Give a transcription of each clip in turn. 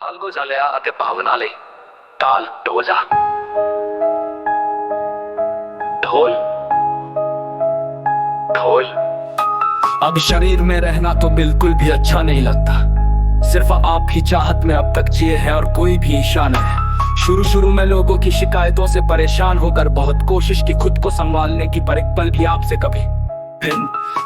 algo झाल्या ते पाहून आले टाल डोजा ढोल ढोल। अब शरीर में रहना तो बिल्कुल भी अच्छा नहीं लगता। सिर्फ आप ही चाहत में अब तक जिए हैं और कोई भी ईशा नहीं। शुरू में लोगों की शिकायतों से परेशान होकर बहुत कोशिश की खुद को संभालने की, पर एक पल भी आपसे कभी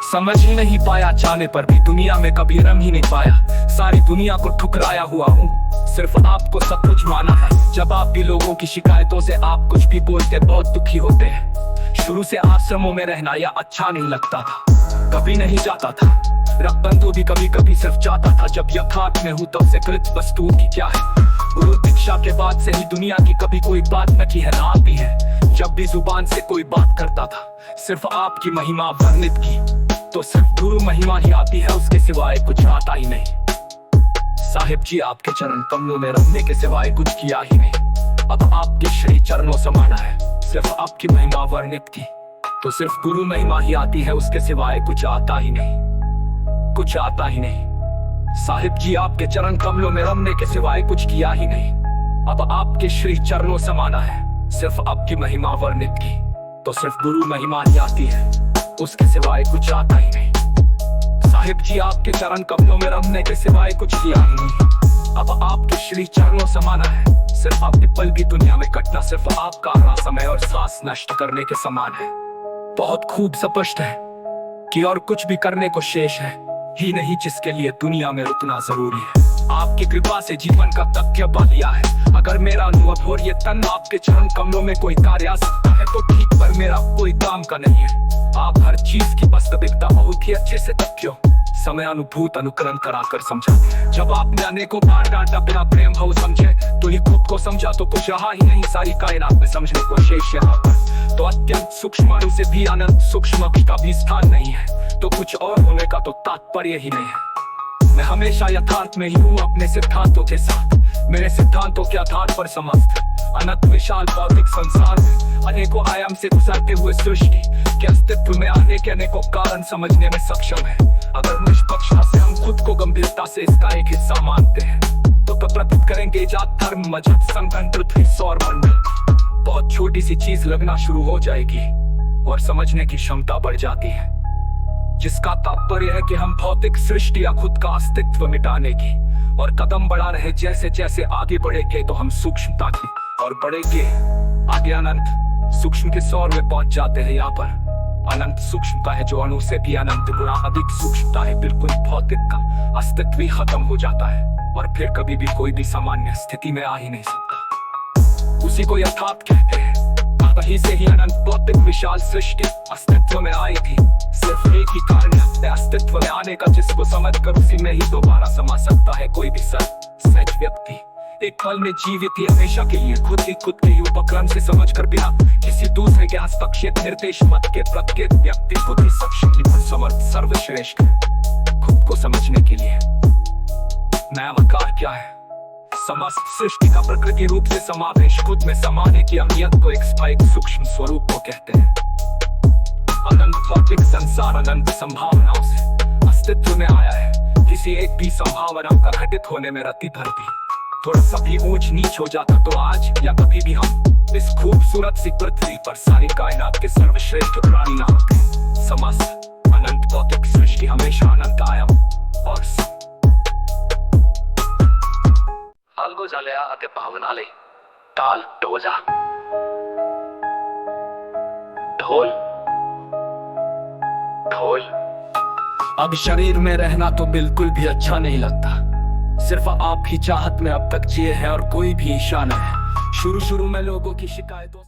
समझ ही नहीं पाया। चाहने पर भी दुनिया में कभी रम ही नहीं पाया। सारी दुनिया को ठुकराया हुआ हूँ, सिर्फ आपको सब कुछ माना है। जब आप भी लोगों की शिकायतों से आप कुछ भी बोलते बहुत दुखी होते हैं। शुरू से आश्रमों में रहना या अच्छा नहीं लगता था, कभी नहीं जाता था। रक्तबंधु भी कभी कभी सिर्फ जाता था। जब यथार्थ में हूँ तब से कृत वस्तु की क्या है। गुरु दीक्षा के बाद से ही दुनिया की कभी कोई बात न की है ना आती है। जब भी जुबान से कोई बात करता था सिर्फ आपकी महिमा वर्णित की, तो सिर्फ गुरु महिमा ही आती है, उसके सिवाय कुछ आता ही नहीं। साहिब जी आपके चरण कमलों में रखने के सिवाय कुछ किया ही नहीं। अब आपके श्री चरणों समाना है, सिर्फ आपकी महिमा वर्णित की, तो सिर्फ गुरु महिमा ही आती है, उसके सिवाय कुछ आता ही नहीं, कुछ आता ही नहीं। साहिब जी आपके चरण कमलों में रमने के सिवाय कुछ किया ही नहीं। अब आपके श्री चरणों समाना है, सिर्फ आपकी महिमा वर्णित की, तो सिर्फ गुरु महिमा ही आती है, उसके सिवाय कुछ आता ही नहीं। साहिब जी आपके चरण कमलों में रमने के सिवाय कुछ किया ही नहीं। अब आपके श्री चरणों समाना है, सिर्फ आपके पल भी दुनिया में कटना सिर्फ आपका आना समय और सांस नष्ट करने के समान है। बहुत खूब स्पष्ट है कि और कुछ भी करने को शेष है ही नहीं, जिसके लिए दुनिया में रुकना जरूरी है। आपकी कृपा से जीवन का तथ्य पा लिया है। अगर मेरा अनुभव और ये तन आपके चरण कमलों में कोई कार्य आ सकता है तो ठीक, पर मेरा कोई काम का नहीं है। आप हर चीज की वास्तविकता बहुत ही अच्छे से तथ्यों समय अनुभूत अनुकरण कराकर समझा। जब आपने अनेकों बार डांटा बिना प्रेम भाव समझे, तो ये खुद को समझा तो कुछ रहा ही नहीं सारी कायनात में समझने को शेष यहाँ पर। तो अत्यंत सूक्ष्म अणु से भी अनंत सूक्ष्म का भी स्थान नहीं है, तो कुछ और होने का तो तात्पर्य ही नहीं है। मैं हमेशा यथार्थ में ही हूँ अपने सिद्धांतों के साथ। मेरे सिद्धांतों के आधार पर समस्त अनंत विशाल भौतिक संसार में अनेकों आयाम से गुजरते हुए सृष्टि के अस्तित्व में आने के अनेकों कारण समझने में सक्षम है। अगर निष्पक्षता से हम खुद को गंभीरता से इसका एक हिस्सा मानते हैं, तो प्रतीत करेंगे जात धर्म मजहब संगठन पृथ्वी सौर मंडल बहुत छोटी सी चीज लगना शुरू हो जाएगी और समझने की क्षमता बढ़ जाती है, जिसका तात्पर्य है कि हम भौतिक सृष्टि या खुद का अस्तित्व मिटाने की और कदम बढ़ा रहे। जैसे जैसे आगे बढ़ेंगे तो हम सूक्ष्मता की और बढ़ेंगे आगे अनंत सूक्ष्म के सौर में पहुंच जाते हैं। यहाँ पर अनंत सूक्ष्मता है जो अणु से भी अनंत गुना अधिक सूक्ष्मता है। बिल्कुल भौतिक का अस्तित्व ही खत्म हो जाता है और फिर कभी भी कोई भी सामान्य स्थिति में आ ही नहीं सकता। उसी को यथार्थ कहते हैं। वहीं से ही अनंत भौतिक विशाल सृष्टि अस्तित्व में आई थी। सिर्फ एक ही कारण है अपने अस्तित्व में आने का, जिसको समझकर उसी में ही दोबारा समा सकता है कोई भी सहज व्यक्ति। एक पल में जीवित ही हमेशा के लिए खुद के ही उपक्रम से समझकर बिना किसी दूसरे के हस्तक्षेप निर्देश मत के प्रत्येक व्यक्ति खुद ही सक्षम समर्थ सर्वश्रेष्ठ खुद को समझने के लिए। नया आकार क्या है? समस्त सृष्टि का प्रकृति रूप से समावेश खुद में समाने की अहमियत को एक सूक्ष्म स्वरूप को कहते हैं। अनंत भौतिक संसार अनंत संभावनाओं से अस्तित्व में आया है। किसी एक भी संभावना का घटित होने में रति भर भी थोड़ा सा भी ऊंच नीच हो जाता तो आज या कभी भी हम इस खूबसूरत सी पृथ्वी पर सारी कायनात के सर्वश्रेष्ठ प्राणी ना होते। समस्त अनंत भौतिक सृष्टि हमेशा अनंत आयाम और algo झाल्या ते पाहून आले टाल डोजा ढोल ढोल। अब शरीर में रहना तो बिल्कुल भी अच्छा नहीं लगता। सिर्फ आप ही चाहत में अब तक जिए हैं और कोई भी ईशा नहीं है। शुरू में लोगों की शिकायतों